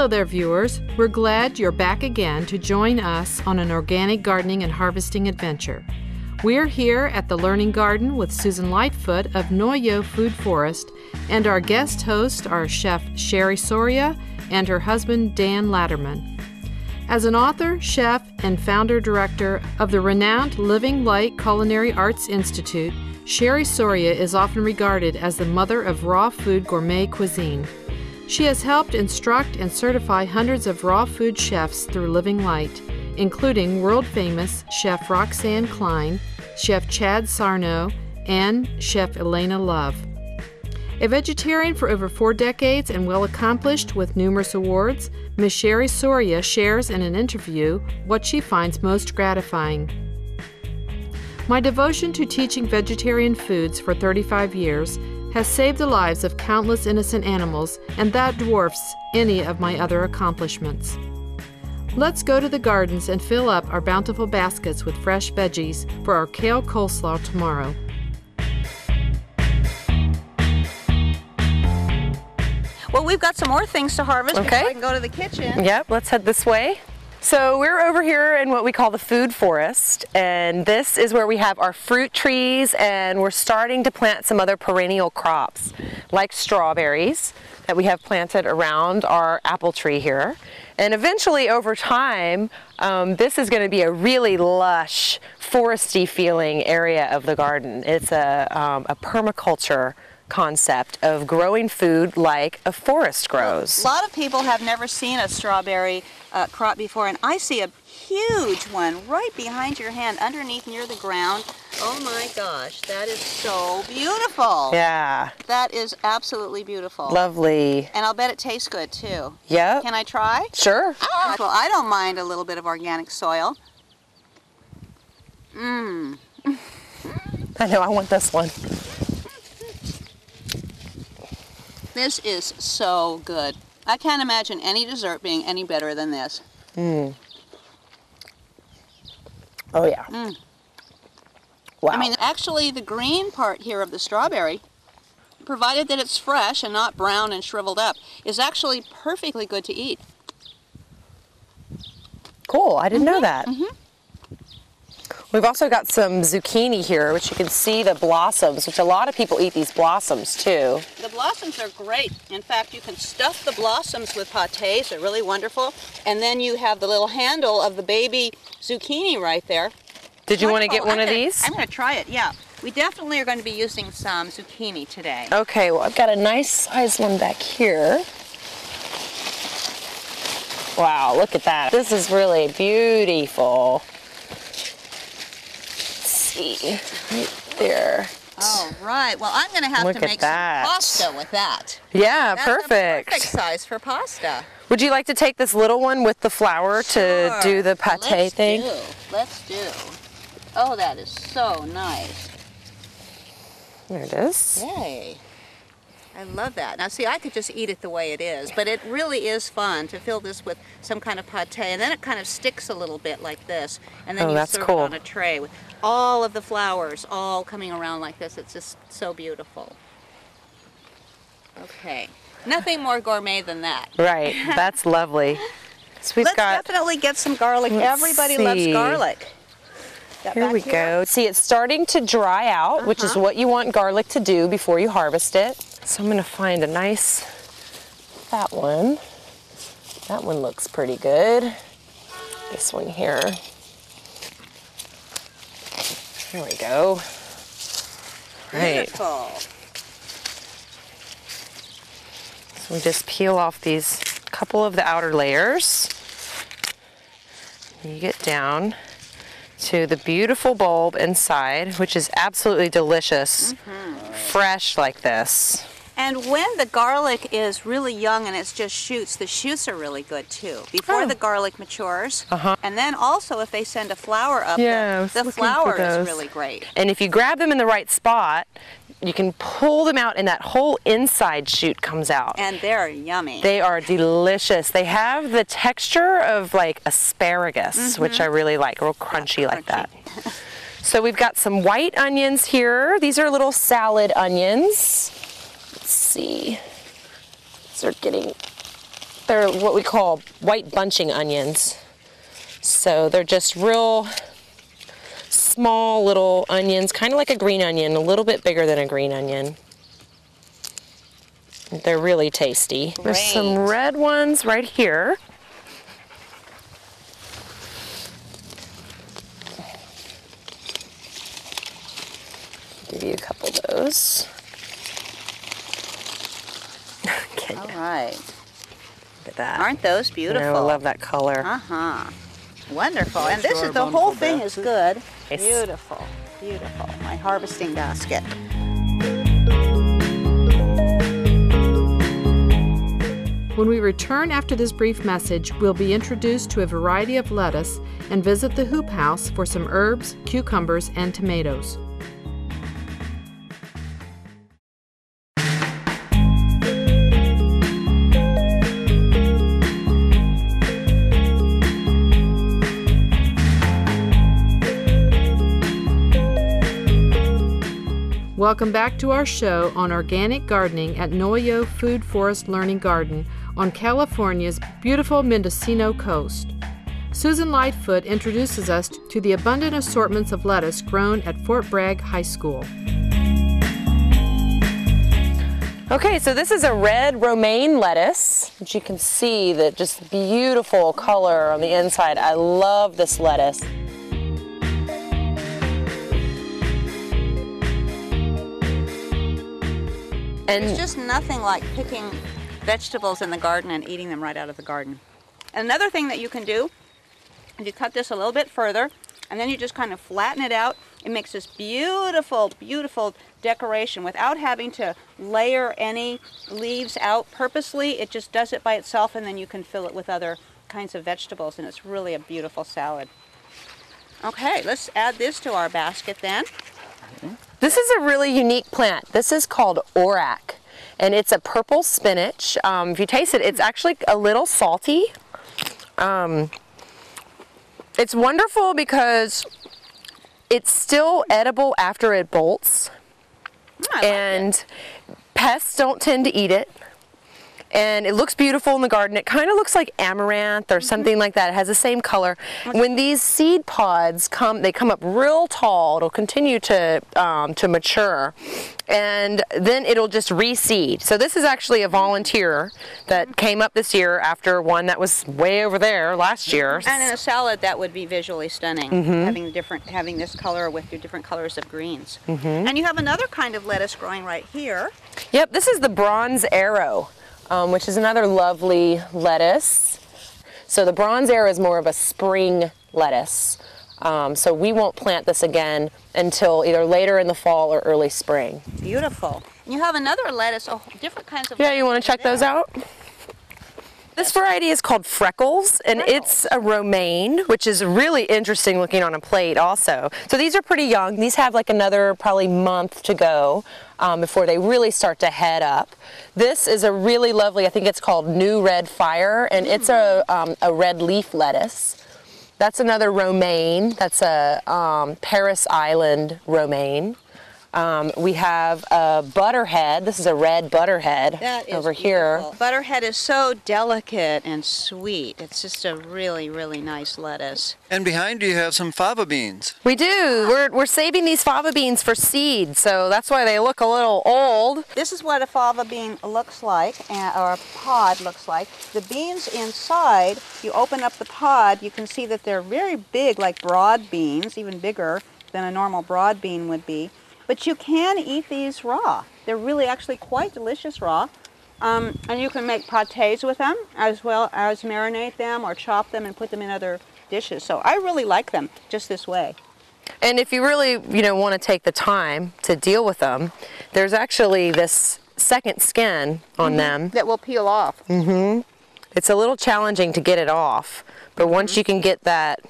there, viewers. We're glad you're back again to join us on an organic gardening and harvesting adventure. We're here at the Learning Garden with Susan Lightfoot of Noyo Food Forest, and our guest hosts are Chef Sherry Soria and her husband Dan Latterman. As an author, chef, and founder-director of the renowned Living Light Culinary Arts Institute, Sherry Soria is often regarded as the mother of raw food gourmet cuisine. She has helped instruct and certify hundreds of raw food chefs through Living Light, including world-famous Chef Roxanne Klein, Chef Chad Sarno, and Chef Elena Love. A vegetarian for over 4 decades and well accomplished with numerous awards, Ms. Sherry Soria shares in an interview what she finds most gratifying. My devotion to teaching vegetarian foods for 35 years has saved the lives of countless innocent animals, and that dwarfs any of my other accomplishments. Let's go to the gardens and fill up our bountiful baskets with fresh veggies for our kale coleslaw tomorrow. Well, we've got some more things to harvest before Okay. I can go to the kitchen. Yep, let's head this way. So we're over here in what we call the food forest, and this is where we have our fruit trees, and we're starting to plant some other perennial crops like strawberries that we have planted around our apple tree here. And eventually over time, this is going to be a really lush, foresty feeling area of the garden. It's a permaculture concept of growing food like a forest grows. A lot of people have never seen a strawberry crop before, and I see a huge one right behind your hand, underneath near the ground. Oh my gosh, that is so beautiful. Yeah. That is absolutely beautiful. Lovely. And I'll bet it tastes good too. Yep. Can I try? Sure. Well, I don't mind a little bit of organic soil. I know, I want this one. This is so good. I can't imagine any dessert being any better than this. Oh yeah. Wow. I mean, actually the green part here of the strawberry, provided that it's fresh and not brown and shriveled up, is actually perfectly good to eat. Cool, I didn't know that. We've also got some zucchini here, which you can see the blossoms, which a lot of people eat these blossoms too. The blossoms are great. In fact, you can stuff the blossoms with pâtés. They're really wonderful. And then you have the little handle of the baby zucchini right there. Did you want to get one I'm of these? I'm going to try it, yeah. We definitely are going to be using some zucchini today. Okay, well I've got a nice sized one back here. Wow, look at that. This is really beautiful. Right there. Oh, right. Well, I'm going to have Look to make at that. some pasta with that. Yeah, That's perfect. a perfect size for pasta. Would you like to take this little one with the flour to do the pâté thing? Let's do. Oh, that is so nice. There it is. Yay. I love that. Now, see, I could just eat it the way it is, but it really is fun to fill this with some kind of pâté, and then it kind of sticks a little bit like this, and then you that's serve cool. it on a tray with all of the flowers all coming around like this. It's just so beautiful. Okay. Nothing more gourmet than that. Right, that's lovely. So we've Let's got, definitely get some garlic. let's Everybody loves see. garlic. Got Here back we go. See, it's starting to dry out, which is what you want garlic to do before you harvest it. So I'm going to find a nice fat one. That one looks pretty good. This one here. There we go. Right. Beautiful. So we just peel off these couple of the outer layers. You get down to the beautiful bulb inside, which is absolutely delicious, fresh like this. And when the garlic is really young and it's just shoots, the shoots are really good too. Before the garlic matures. And then also if they send a flower up, Yeah, I was the looking flower for is those. really great. And if you grab them in the right spot, you can pull them out and that whole inside shoot comes out. And they're yummy. They are delicious. They have the texture of like asparagus, which I really like, real crunchy like that. So we've got some white onions here. These are little salad onions. Let's see. These are getting They're what we call white bunching onions. So they're just real small little onions, kind of like a green onion, a little bit bigger than a green onion. They're really tasty. Great. There's some red ones right here. Give you a couple of those. Okay. All right. Look at that. Aren't those beautiful? I love that color. Uh-huh. Wonderful. And this is, the whole thing is good. Nice. Beautiful. Beautiful. My harvesting basket. When we return after this brief message, we'll be introduced to a variety of lettuce and visit the hoop house for some herbs, cucumbers, and tomatoes. Welcome back to our show on organic gardening at Noyo Food Forest Learning Garden on California's beautiful Mendocino coast. Susan Lightfoot introduces us to the abundant assortments of lettuce grown at Fort Bragg High School. Okay, so this is a red romaine lettuce, which you can see that just beautiful color on the inside. I love this lettuce. And There's just nothing like picking vegetables in the garden and eating them right out of the garden. Another thing that you can do is you cut this a little bit further and then you just kind of flatten it out. It makes this beautiful, beautiful decoration without having to layer any leaves out purposely. It just does it by itself, and then you can fill it with other kinds of vegetables, and it's really a beautiful salad. Okay, let's add this to our basket then. this is a really unique plant. This is called orac, and it's a purple spinach. If you taste it, it's actually a little salty. It's wonderful because it's still edible after it bolts, and pests don't tend to eat it. And it looks beautiful in the garden. It kind of looks like amaranth or something like that. It has the same color. When these seed pods come, they come up real tall. It'll continue to mature, and then it'll just reseed. So this is actually a volunteer that came up this year after one that was way over there last year. And in a salad, that would be visually stunning, having this color with your different colors of greens. And you have another kind of lettuce growing right here. Yep, this is the bronze arrow. Which is another lovely lettuce. So the bronze arrow is more of a spring lettuce. So we won't plant this again until either later in the fall or early spring. Beautiful. And you have another lettuce, different kinds of Yeah, you want to check those out? This variety is called Freckles, and it's a romaine, which is really interesting looking on a plate also. So these are pretty young. These have like another probably month to go before they really start to head up. This is a really lovely, I think it's called New Red Fire, and it's a red leaf lettuce. That's another romaine. That's a Paris Island romaine. We have a butterhead. This is a red butterhead over here. Butterhead is so delicate and sweet. It's just a really, really nice lettuce. And behind you have some fava beans. We do. We're saving these fava beans for seed, so that's why they look a little old. This is what a fava bean looks like, or a pod looks like. The beans inside, you open up the pod, you can see that they're very big, like broad beans, even bigger than a normal broad bean would be. But you can eat these raw. They're really actually quite delicious raw. And you can make pâtés with them, as well as marinate them or chop them and put them in other dishes. So I really like them just this way. And if you really, want to take the time to deal with them, there's actually this second skin on them. That will peel off. It's a little challenging to get it off, but once you can get that,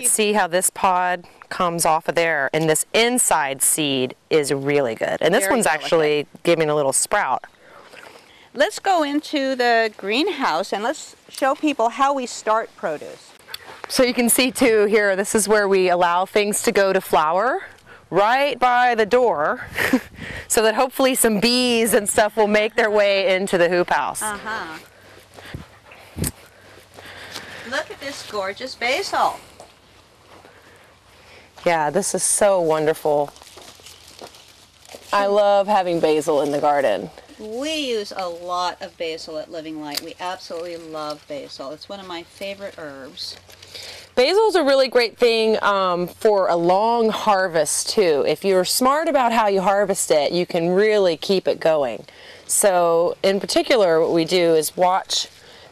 see how this pod comes off of there, and this inside seed is really good. And this one's actually giving a little sprout. Let's go into the greenhouse and let's show people how we start produce. So you can see too here, this is where we allow things to go to flower right by the door so that hopefully some bees and stuff will make their way into the hoop house. Look at this gorgeous basil. Yeah, this is so wonderful. I love having basil in the garden. We use a lot of basil at Living Light. We absolutely love basil. It's one of my favorite herbs. Basil is a really great thing for a long harvest too. If you're smart about how you harvest it, you can really keep it going. So in particular, what we do is watch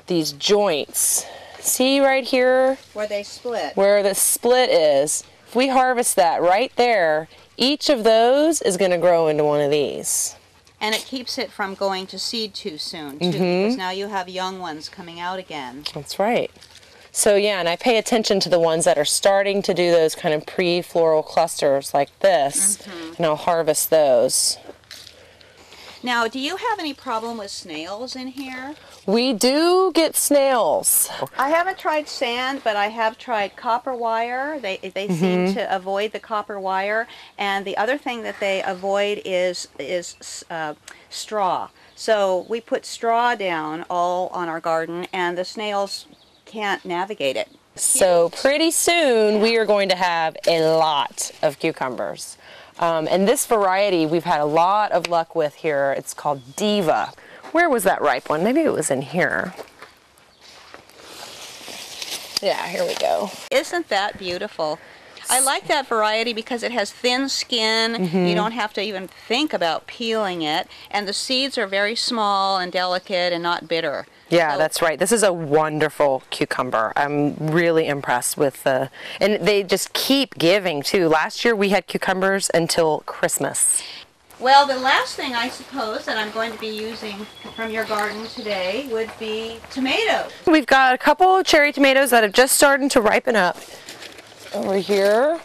these joints. See right here? Where they split. Where the split is. If we harvest that right there, each of those is going to grow into one of these. And it keeps it from going to seed too soon, too, because now you have young ones coming out again. That's right. So yeah, and I pay attention to the ones that are starting to do those kind of pre-floral clusters like this, and I'll harvest those. Now, do you have any problem with snails in here? We do get snails. I haven't tried sand, but I have tried copper wire. They seem to avoid the copper wire. And the other thing that they avoid is straw. So we put straw down all on our garden, and the snails can't navigate it. So pretty soon we are going to have a lot of cucumbers. And this variety we've had a lot of luck with here. It's called Diva. Where was that ripe one? Maybe it was in here. Yeah, here we go. Isn't that beautiful? I like that variety because it has thin skin. You don't have to even think about peeling it. And the seeds are very small and delicate and not bitter. Yeah, So- that's right. This is a wonderful cucumber. I'm really impressed with the, and they just keep giving too. Last year we had cucumbers until Christmas. Well, the last thing I suppose that I'm going to be using from your garden today would be tomatoes. We've got a couple of cherry tomatoes that have just started to ripen up over here.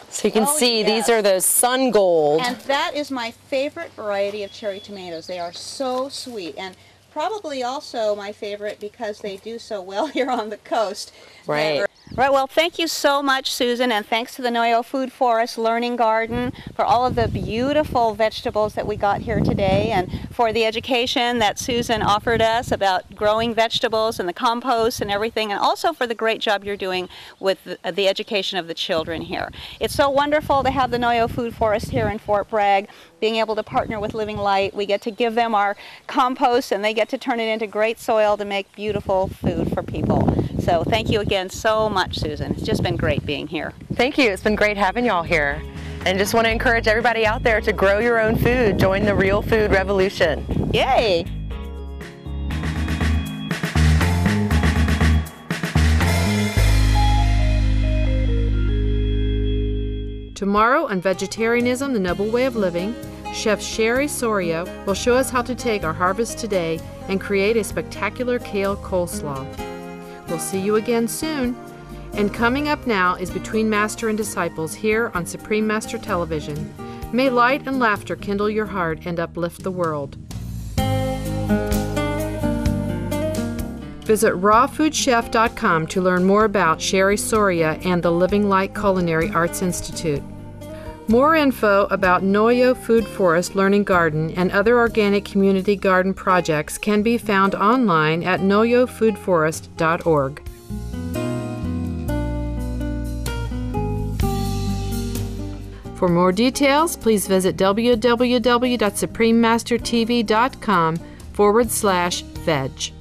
So you can see yes. these are those sun gold. And that is my favorite variety of cherry tomatoes. They are so sweet, and probably also my favorite because they do so well here on the coast. Right. Right, well, thank you so much, Susan, and thanks to the Noyo Food Forest Learning Garden for all of the beautiful vegetables that we got here today, and for the education that Susan offered us about growing vegetables and the compost and everything, and also for the great job you're doing with the education of the children here. It's so wonderful to have the Noyo Food Forest here in Fort Bragg, being able to partner with Living Light. We get to give them our compost, and they get to turn it into great soil to make beautiful food for people. So thank you again so much, Susan. It's just been great being here. Thank you. It's been great having y'all here. And just want to encourage everybody out there to grow your own food. Join the real food revolution. Yay! Tomorrow on Vegetarianism, the Noble Way of Living, Chef Sherry Soria will show us how to take our harvest today and create a spectacular kale coleslaw. We'll see you again soon. And coming up now is Between Master and Disciples here on Supreme Master Television. May light and laughter kindle your heart and uplift the world. Visit rawfoodchef.com to learn more about Sherry Soria and the Living Light Culinary Arts Institute. More info about Noyo Food Forest Learning Garden and other organic community garden projects can be found online at noyofoodforest.org. For more details, please visit www.suprememastertv.com/veg.